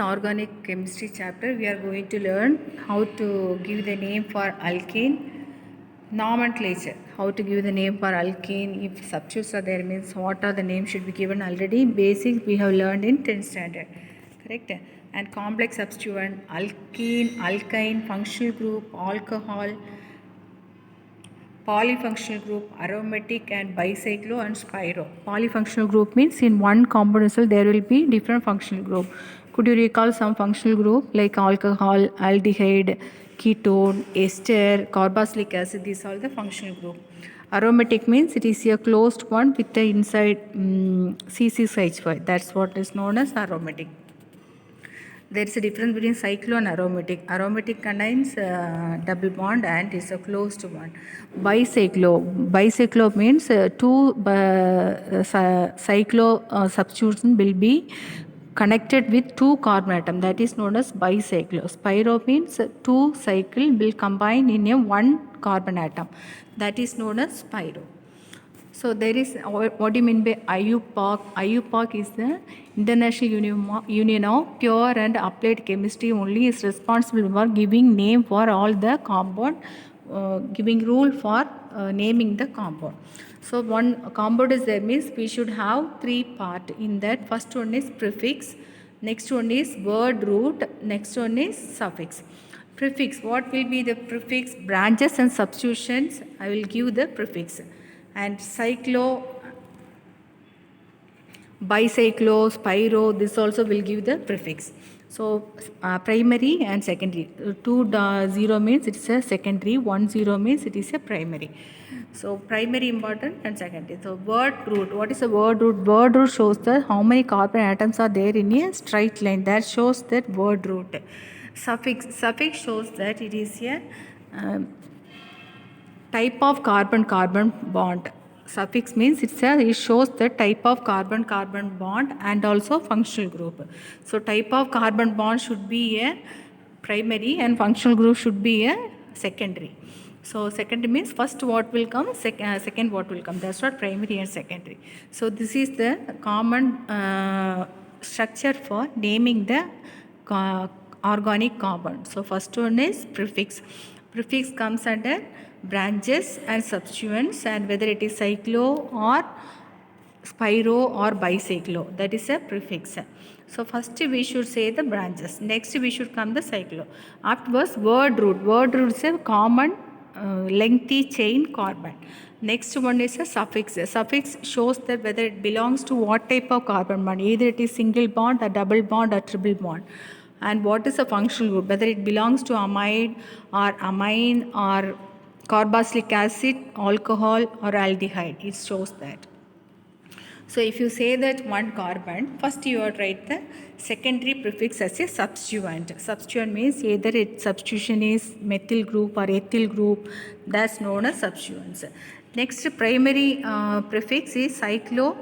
Organic chemistry chapter, we are going to learn how to give the name for alkane, nomenclature, how to give the name for alkane. If substitutes are there, means what are the names should be given already. Basic we have learned in 10th standard, correct? And complex substituent, alkene, alkyne, functional group, alcohol, polyfunctional group, aromatic, and bicyclo and spiro. Polyfunctional group means in one compound cell there will be different functional group. Could you recall some functional group like alcohol, aldehyde, ketone, ester, carboxylic acid? These are the functional group. Aromatic means it is a closed one with the inside CCH5. That's what is known as aromatic. There is a difference between cyclo and aromatic. Aromatic contains double bond and is a closed one. Bicyclo means two cyclo substitution will be connected with two carbon atom. That is known as bicyclo. Spiro means two cycle will combine in a one carbon atom. That is known as spiro. So there is, what do you mean by IUPAC? IUPAC is the International Union of Pure and Applied Chemistry. Only is responsible for giving name for all the compound, giving rule for naming the compound. So one compound is there means we should have three part in that. First one is prefix, next one is word root, next one is suffix. Prefix, what will be the prefix? Branches and substitutions, I will give the prefix. And cyclo, bicyclo, spiro, this also will give the prefix. So primary and secondary. 2 0 means it is a secondary, 1 0 means it is a primary. So primary important and secondary. So word root, what is a word root? Word root shows that how many carbon atoms are there in a straight line. That shows that word root. Suffix shows that it is a type of carbon-carbon bond. Suffix means it shows the type of carbon-carbon bond and also functional group. So type of carbon bond should be a primary and functional group should be a secondary. So secondary means first what will come, second what will come. That's what primary and secondary. So this is the common structure for naming the organic compound. So first one is prefix. Prefix comes under branches and substituents, and whether it is cyclo or spiro or bicyclo, that is a prefix. So first we should say the branches, next we should come the cyclo. Afterwards word root. Word root is a common lengthy chain carbon. Next one is a suffix. A suffix shows that whether it belongs to what type of carbon bond, either it is single bond or double bond or triple bond. And what is a functional group, whether it belongs to amide or amine or carboxylic acid, alcohol or aldehyde. It shows that. So if you say that one carbon, first you would write the secondary prefix as a substituent. Substituent means either its substitution is methyl group or ethyl group. That's known as substituents. Next primary prefix is cyclo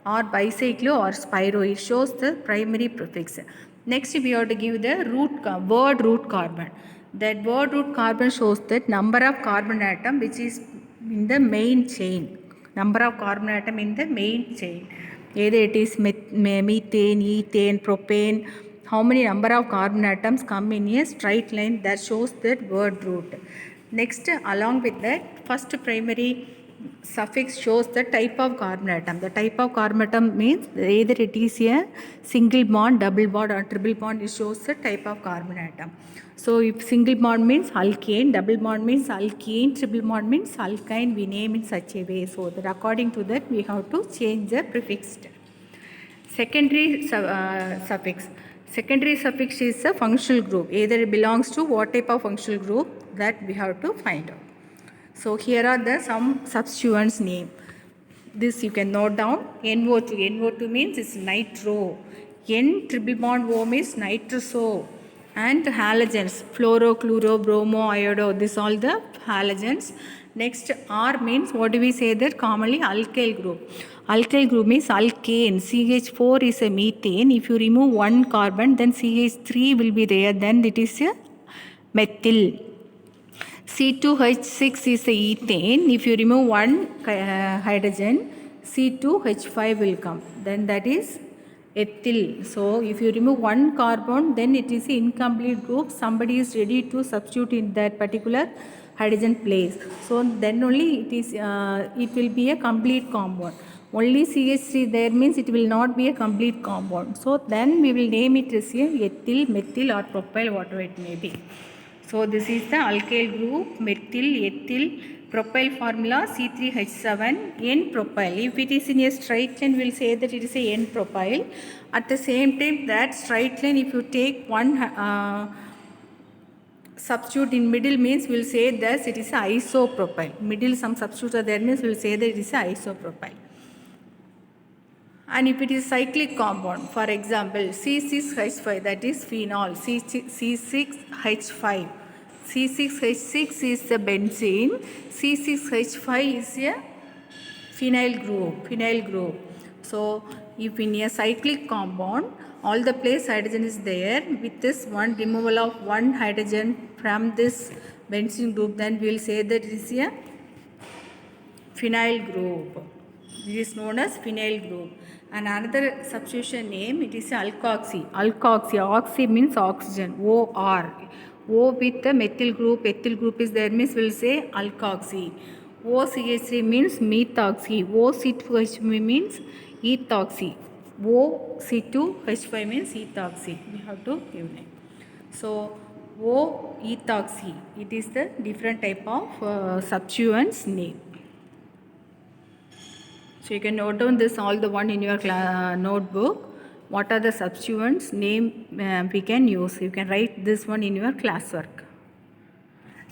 or bicyclo or spiro. It shows the primary prefix. Next we have to give the word root carbon. That word root carbon shows that number of carbon atom which is in the main chain. Number of carbon atom in the main chain. Either it is methane, ethane, propane. How many number of carbon atoms come in a straight line, that shows that word root. Next, along with that, first primary suffix shows the type of carbon atom. The type of carbon atom means either it is a single bond, double bond or triple bond. It shows the type of carbon atom. So if single bond means alkane, double bond means alkene, triple bond means alkyne, we name in such a way. So that according to that we have to change the prefix. Secondary suffix. Secondary suffix is a functional group. Either it belongs to what type of functional group, that we have to find out. So here are the some substituents name. This you can note down. NO2. NO2 means it's nitro. N triple bond O means nitroso. And halogens, fluoro, chloro, bromo, iodo, this all the halogens. Next R means, what do we say that? Commonly alkyl group. Alkyl group means alkane. CH4 is a methane. If you remove one carbon, then CH3 will be there, then it is a methyl. C2H6 is a ethane. If you remove one hydrogen, C2H5 will come. Then that is ethyl. So if you remove one carbon, then it is an incomplete group. Somebody is ready to substitute in that particular hydrogen place. So then only it will be a complete compound. Only CH3 there means it will not be a complete compound. So then we will name it as a ethyl, methyl or propyl, whatever it may be. So this is the alkyl group, methyl, ethyl, propyl formula C3H7, N-propyl. If it is in a straight line, we will say that it is a N-propyl. At the same time, that straight line, if you take one substitute in middle means we will say that it is a isopropyl. Middle some substitute are there means we will say that it is a isopropyl. And if it is cyclic compound, for example, C6H5, that is phenol, C6H5. C6H6 is the benzene, C6H5 is a phenyl group. So if in a cyclic compound, all the place hydrogen is there, with this one removal of one hydrogen from this benzene group, then we will say that it is a phenyl group. It is known as phenyl group. And another substitution name, it is alkoxy. Oxy means oxygen, OR. O with the methyl group, ethyl group is there means we will say alkoxy. OCH3 means methoxy. OC2H5 means ethoxy. OC2H5 means ethoxy. We have to give name. So O ethoxy, it is the different type of substituents name. So you can note down this all the one in your notebook. What are the substituents name we can use? You can write this one in your classwork.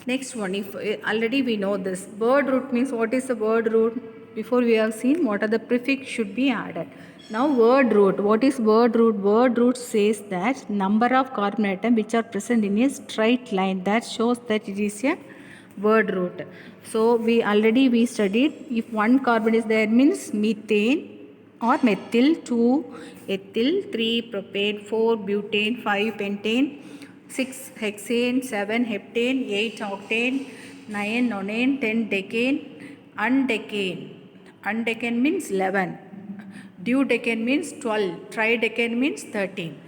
Next one, if already we know this, word root means what is the word root? Before we have seen what are the prefix should be added. Now word root, what is word root? Word root says that number of carbon atoms which are present in a straight line, that shows that it is a word root. So we studied if one carbon is there means methane or methyl, 2 ethyl, 3 propane, 4 butane, 5 pentane, 6 hexane, 7 heptane, 8 octane, 9 nonane, 10 decane, undecane. Undecane means 11. Duodecane means 12. Tridecane means 13.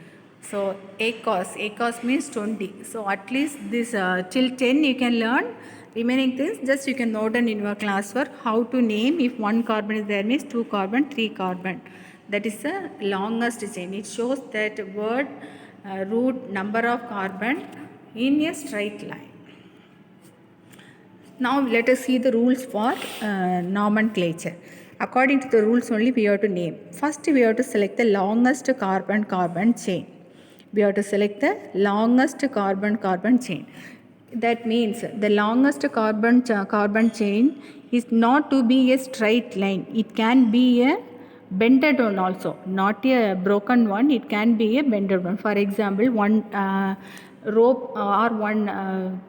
So acos means 20. So at least this till 10 you can learn. Remaining things just you can note down in your classwork how to name if one carbon is there means 2 carbon, 3 carbon. That is the longest chain. It shows that word root number of carbon in a straight line. Now let us see the rules for nomenclature. According to the rules only we have to name. First we have to select the longest carbon-carbon chain. We have to select the longest carbon-carbon chain. That means the longest carbon chain is not to be a straight line. It can be a bended one also, not a broken one. It can be a bended one. For example, one rope or one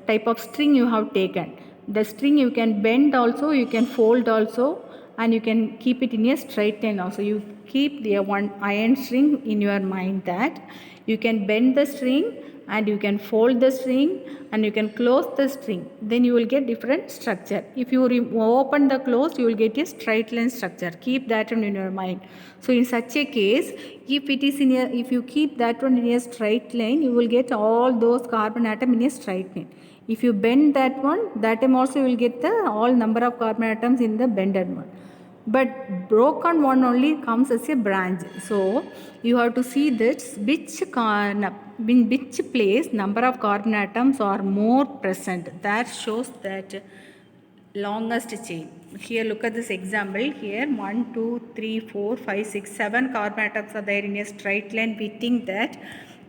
type of string you have taken. The string you can bend also, you can fold also, and you can keep it in a straight line also. You keep the one iron string in your mind that you can bend the string and you can fold the string and you can close the string. Then you will get different structure. If you open the close, you will get a straight line structure. Keep that one in your mind. So in such a case, if you keep that one in a straight line, you will get all those carbon atom in a straight line. If you bend that one, that time also you will get the all number of carbon atoms in the bended one. But broken one only comes as a branch. So you have to see this in which place number of carbon atoms are more present. That shows that longest chain. Here look at this example. Here 1, 2, 3, 4, 5, 6, 7 carbon atoms are there in a straight line. We think that.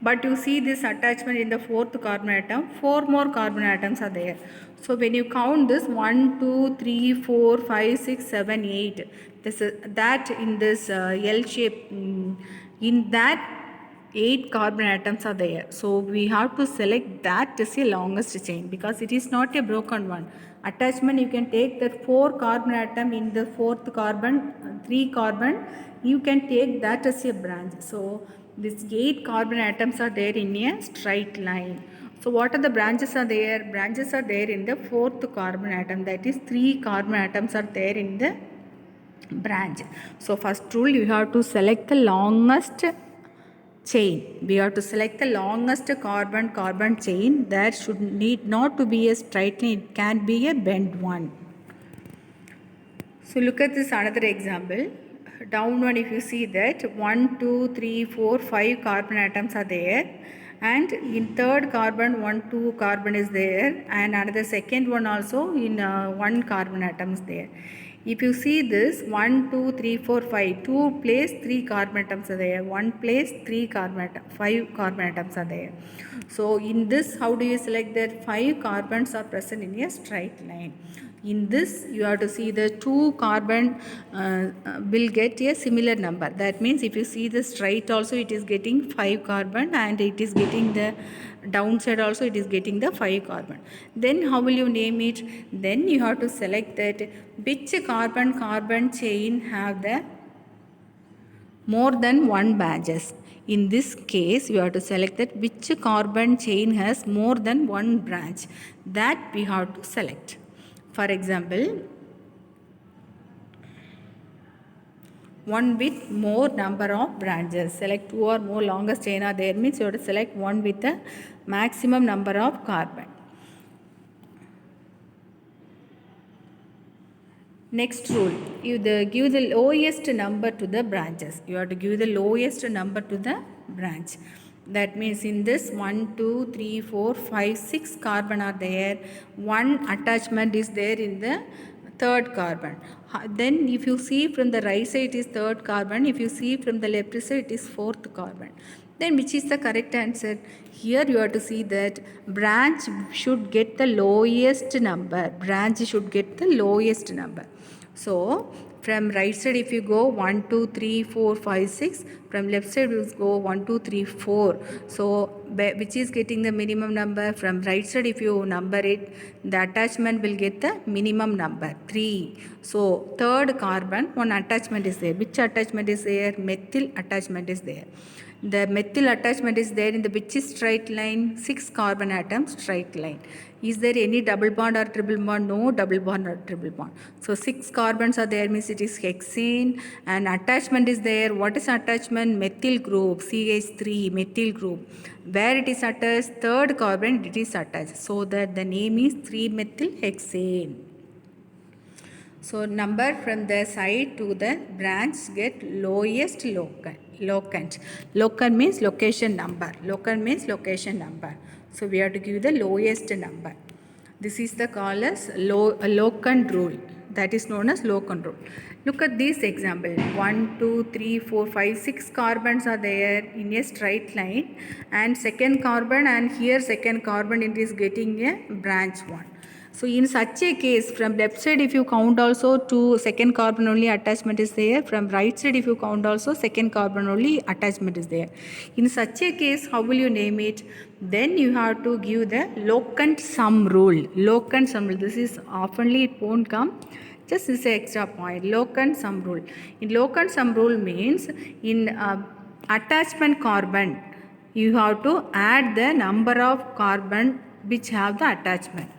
But you see this attachment in the fourth carbon atom, 4 more carbon atoms are there. So when you count this 1, 2, 3, 4, 5, 6, 7, 8, that in this L shape, in that 8 carbon atoms are there. So we have to select that as a longest chain because it is not a broken one. Attachment you can take that 4 carbon atom in the fourth carbon, 3 carbon, you can take that as a branch. So these 8 carbon atoms are there in a straight line. So what are the branches are there? Branches are there in the fourth carbon atom, that is 3 carbon atoms are there in the branch. So first rule, you have to select the longest chain. We have to select the longest carbon chain. That should need not to be a straight line, it can be a bent one. So look at this another example. Down one, if you see that 1, 2, 3, 4, 5 carbon atoms are there, and in third carbon 1, 2 carbon is there, and another second one also in 1 carbon atom is there. If you see this 1, 2, 3, 4, 5, 2 place 3 carbon atoms are there, 1 place 3 carbon 5 carbon atoms are there. So in this, how do you select that 5 carbons are present in a straight line? In this, you have to see the 2 carbon will get a similar number. That means if you see the straight also, it is getting 5 carbon, and it is getting the downside also, it is getting the 5 carbon. Then how will you name it? Then you have to select that which carbon chain have the more than one branches. In this case, you have to select that which carbon chain has more than one branch. That we have to select. For example, one with more number of branches. Select 2 or more longest chain are there, means you have to select one with the maximum number of carbon. Next rule, you give the lowest number to the branches. You have to give the lowest number to the branch. That means in this 1, 2, 3, 4, 5, 6 carbon are there. One attachment is there in the third carbon. Then if you see from the right side it is third carbon. If you see from the left side it is fourth carbon. Then which is the correct answer? Here you have to see that branch should get the lowest number. Branch should get the lowest number. So from right side if you go 1, 2, 3, 4, 5, 6. From left side you go 1, 2, 3, 4. So which is getting the minimum number? From right side if you number it, the attachment will get the minimum number 3. So third carbon, one attachment is there. Which attachment is there? Methyl attachment is there. The methyl attachment is there in the which is straight line? 6 carbon atom straight line. Is there any double bond or triple bond? No double bond or triple bond. So 6 carbons are there, means it is hexane, and attachment is there. What is attachment? Methyl group, CH3 methyl group. Where it is attached? Third carbon it is attached. So that the name is 3-methyl-hexane. So number from the side to the branch get lowest locant. Locant means location number. Locant means location number. So we have to give the lowest number. This is the called as locant rule. That is known as locant rule. Look at this example. 1, 2, 3, 4, 5, 6 carbons are there in a straight line, and second carbon, and here second carbon it is getting a branch one. So in such a case, from left side if you count also to second carbon only attachment is there. From right side if you count also second carbon only attachment is there. In such a case, how will you name it? Then you have to give the locant sum rule. Locant sum rule. This is oftenly it won't come. Just this extra point. Locant sum rule. In locant sum rule means in attachment carbon, you have to add the number of carbon which have the attachment.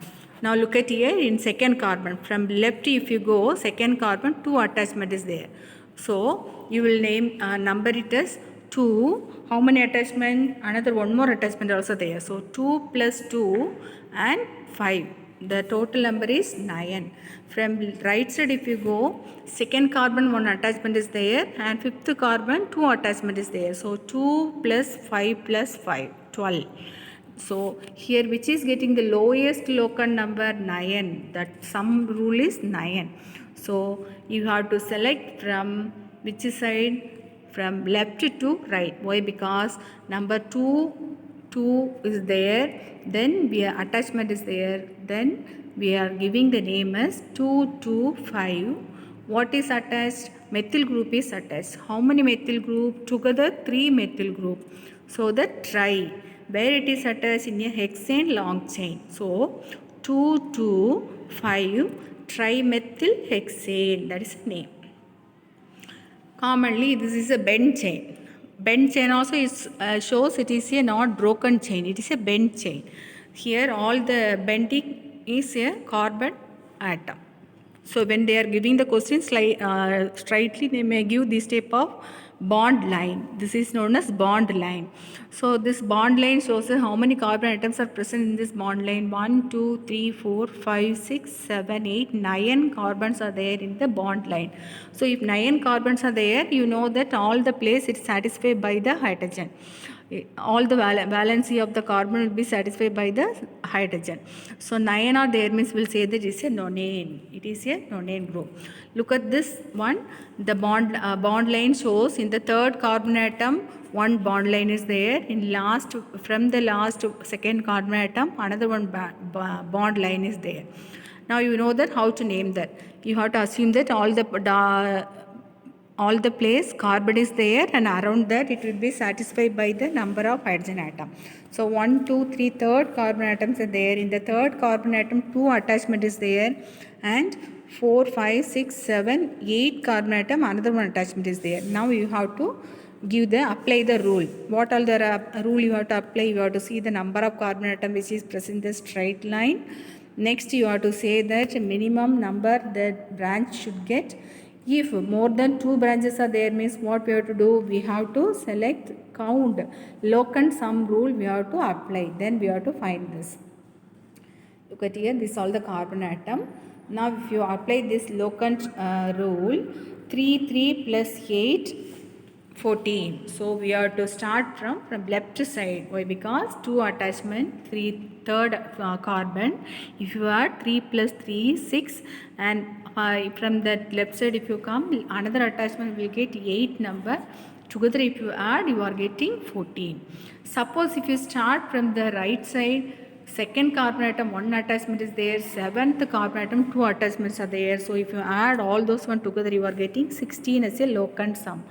Now look at here in second carbon. From left if you go, second carbon 2 attachment is there. So you will name number it as 2. How many attachment? Another one more attachment also there. So 2 plus 2 and 5. The total number is 9. From right side if you go, second carbon 1 attachment is there, and fifth carbon 2 attachment is there. So 2 plus 5 plus 5, 12. So here which is getting the lowest locant number? 9. That sum rule is 9. So you have to select from which side? From left to right. Why? Because number 2 is there, then attachment is there, then we are giving the name as 2, 2, 5. What is attached? Methyl group is attached. How many methyl group? Together 3 methyl group. So the tri, where it is attached? In a hexane long chain. So 2, 2, 5 trimethyl hexane, that is the name. Commonly this is a bent chain. Bent chain also is shows it is a not broken chain, it is a bent chain. Here all the bending is a carbon atom. So when they are giving the questions straightly, they may give this type of bond line. This is known as bond line. So this bond line shows how many carbon atoms are present in this bond line. 1, 2, 3, 4, 5, 6, 7, 8, 9 carbons are there in the bond line. So if 9 carbons are there, you know that all the place is satisfied by the hydrogen. All the valency of the carbon will be satisfied by the hydrogen. So 9 are there means we'll say that it is a nonane. It is a nonane group. Look at this one. The bond line shows in the third carbon atom one bond line is there. In last, from the last second carbon atom, another one bond line is there. Now you know that how to name that. You have to assume that all the place carbon is there, and around that it will be satisfied by the number of hydrogen atom. So 1, 2, 3 third carbon atoms are there. In the third carbon atom 2 attachment is there, and 4, 5, 6, 7, 8 carbon atom another one attachment is there. Now you have to apply the rule. What all the rule you have to apply? You have to see the number of carbon atom which is present in the straight line. Next you have to say that minimum number that branch should get. If more than 2 branches are there means what we have to do? We have to select count. Locant sum rule we have to apply. Then we have to find this. Look at here, this is all the carbon atom. Now if you apply this locant rule, 3 plus 8, 14. So we have to start from left side. Why? Because 2 attachment, third carbon. If you add 3 plus 3, 6, and from that left side if you come, another attachment will get 8 number. Together if you add, you are getting 14. Suppose if you start from the right side, second carbon atom 1 attachment is there, 7th carbon atom 2 attachments are there. So if you add all those one together, you are getting 16 as a locant sum.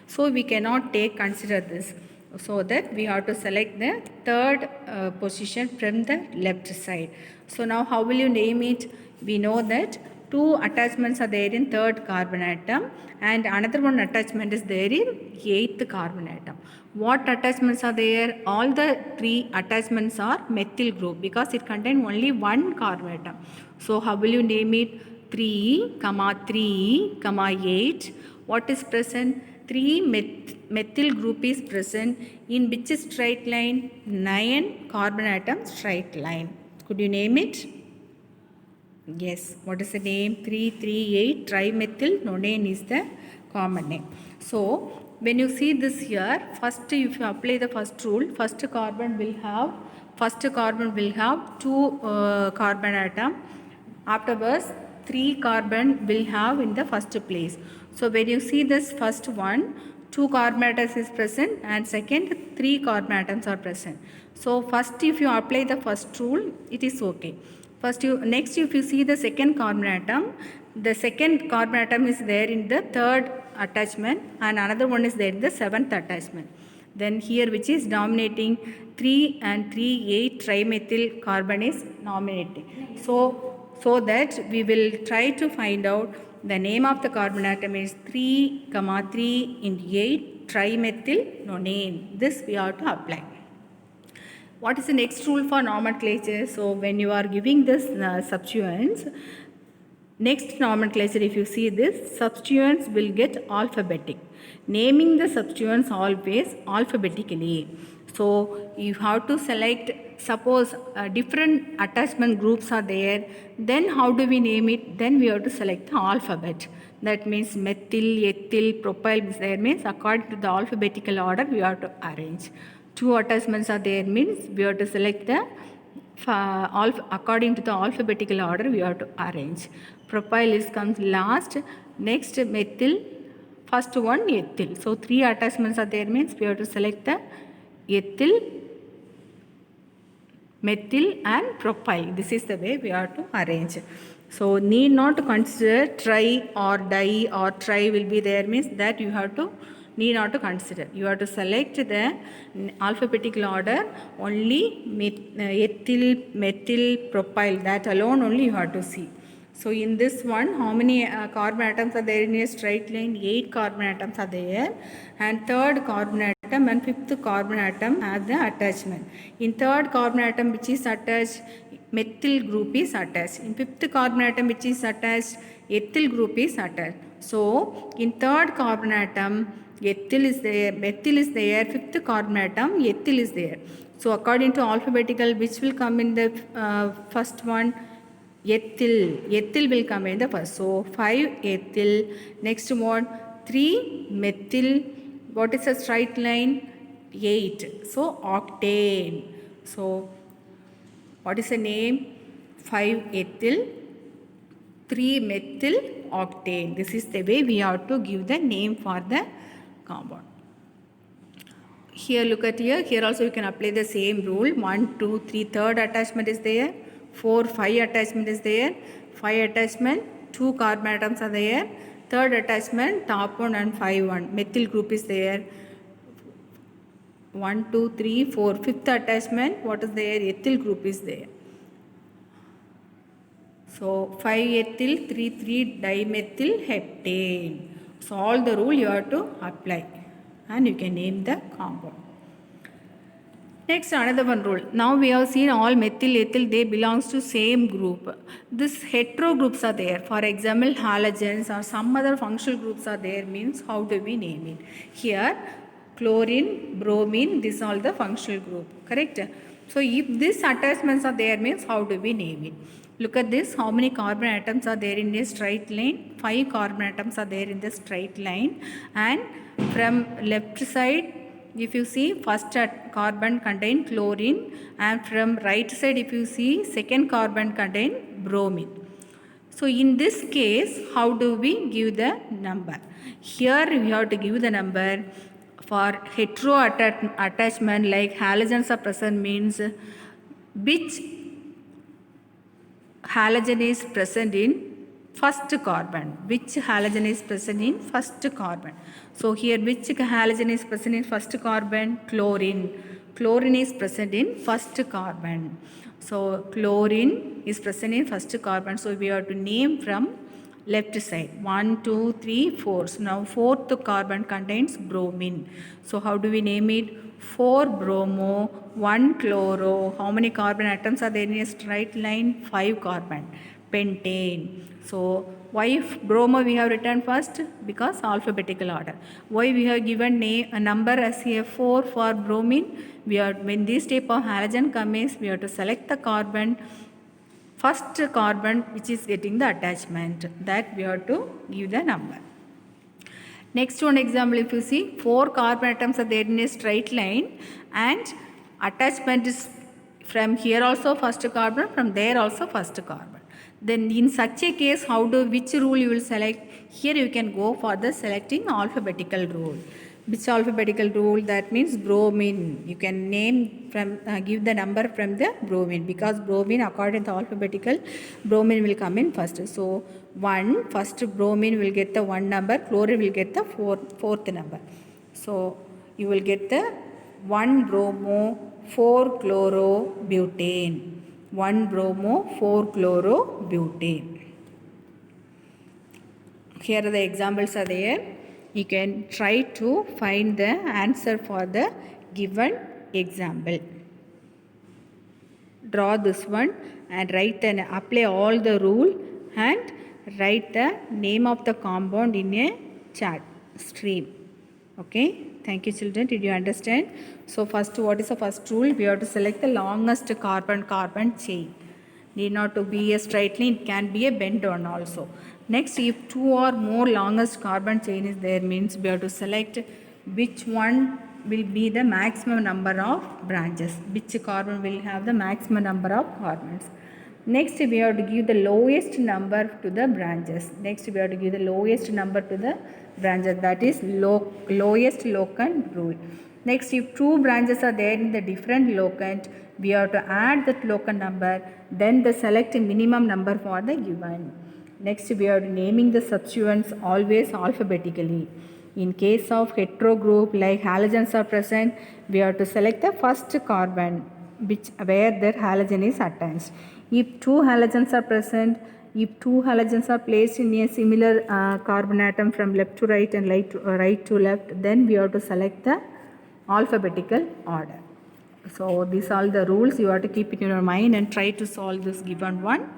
So we cannot consider this. So that we have to select the third position from the left side. So now how will you name it? We know that 2 attachments are there in third carbon atom, and another one attachment is there in 8th carbon atom. What attachments are there? All the 3 attachments are methyl group because it contains only 1 carbon atom. So how will you name it? 3, 3, 8. What is present? 3 methyl group is present in which straight line? 9 carbon atom straight line. Could you name it? Yes. What is the name? 3,3,8 trimethyl nonane is the common name. So when you see this here, first if you apply the first rule, first carbon will have 2 carbon atom. Afterwards 3 carbon will have in the first place. So when you see this first one, 2 carbon atoms is present, and second 3 carbon atoms are present. So first if you apply the first rule, it is okay. Next if you see the second carbon atom, the second carbon atom is there in the third attachment, and another one is there in the 7th attachment. Then here which is dominating? 3 and 3, 8 trimethyl carbon is dominating. So that we will try to find out the name of the carbon atom is 3, 3 into 8 trimethyl nonane. This we have to apply. What is the next rule for nomenclature? So when you are giving this substituents, next nomenclature if you see this, substituents will get alphabetic. Naming the substituents always alphabetically. So you have to select, suppose different attachment groups are there, then how do we name it? Then we have to select the alphabet. That means methyl, ethyl, propyl is there means according to the alphabetical order we have to arrange. 2 attachments are there means we have to select the according to the alphabetical order we have to arrange. Propyl comes last, next methyl, first one ethyl. So 3 attachments are there means we have to select the ethyl, methyl and propyl. This is the way we have to arrange. So need not to consider tri or di or tri will be there means that you have to need not to consider. You have to select the alphabetical order only ethyl, methyl, propyl, that alone only you have to see. So in this one, how many carbon atoms are there in a straight line? 8 carbon atoms are there, and third carbon atom and fifth carbon atom have the attachment. In third carbon atom which is attached, methyl group is attached. In fifth carbon atom which is attached, ethyl group is attached. So in third carbon atom, ethyl is there, methyl is there, fifth carbon atom, ethyl is there. So according to alphabetical, which will come in the first one? Ethyl will come in the first. So 5 ethyl. Next one, 3 methyl. What is a straight line? 8. So octane. So what is the name? 5 ethyl, 3 methyl octane. This is the way we have to give the name for the compound. Here look at here. Here also you can apply the same rule. 1, 2, 3 third attachment is there. 4, 5 attachment is there. 5 attachment, 2 carbon atoms are there. Third attachment, top one and 5 1. Methyl group is there. 1, 2, 3, 4. Fifth attachment, what is there? Ethyl group is there. So 5 ethyl, 3 dimethyl heptane. So all the rule you have to apply and you can name the compound. Next, another one rule. Now we have seen all methyl, ethyl, they belongs to same group. This hetero groups are there. For example, halogens or some other functional groups are there, means how do we name it? Here, chlorine, bromine, these all the functional group, correct? So if these attachments are there, means how do we name it? Look at this, how many carbon atoms are there in a straight line? 5 carbon atoms are there in the straight line, and from left side, if you see, first carbon contain chlorine, and from right side if you see, second carbon contain bromine. So in this case, how do we give the number? Here we have to give the number for hetero attachment, like halogens are present, means which halogen is present in first carbon. Which halogen is present in first carbon? So here which halogen is present in first carbon? Chlorine. Chlorine is present in first carbon. So chlorine is present in first carbon. So we have to name from left side. 1, 2, 3, 4. So now fourth carbon contains bromine. So how do we name it? 4 bromo, 1 chloro. How many carbon atoms are there in a straight line? 5 carbon. Pentane. So why bromo we have written first? Because alphabetical order. Why we have given a number as here 4 for bromine? We are, when this type of halogen comes, we have to select the carbon, first carbon which is getting the attachment, that we have to give the number. Next one example, if you see, 4 carbon atoms are there in a straight line, and attachment is from here also first carbon, from there also first carbon. Then in such a case, which rule you will select? Here you can go for the selecting alphabetical rule. Which alphabetical rule? That means bromine. You can name from, give the number from the bromine, because bromine according to alphabetical, bromine will come in first. So 1, first bromine will get the 1 number, chlorine will get the fourth number. So you will get the 1 bromo, 4 chlorobutane. 1 bromo, 4 chlorobutane. Here are the examples are there. You can try to find the answer for the given example. Draw this one and write and apply all the rule and write the name of the compound in a chart stream. Okay, thank you children. Did you understand? So first, what is the first rule? We have to select the longest carbon-carbon chain. Need not to be a straight line, it can be a bent one also. Next, if 2 or more longest carbon chain is there, means we have to select which one will be the maximum number of branches. Which carbon will have the maximum number of carbons. Next, we have to give the lowest number to the branches. Next, we have to give the lowest number to the branches. That is lowest locant rule. Next, if 2 branches are there in the different locant, we have to add that locant number, then the select minimum number for the given. Next, we are naming the substituents always alphabetically. In case of hetero group, like halogens are present, we have to select the first carbon where their halogen is attached. If 2 halogens are present, if 2 halogens are placed in a similar carbon atom from left to right and right to left, then we have to select the alphabetical order. So these are the rules you have to keep in your mind and try to solve this given one.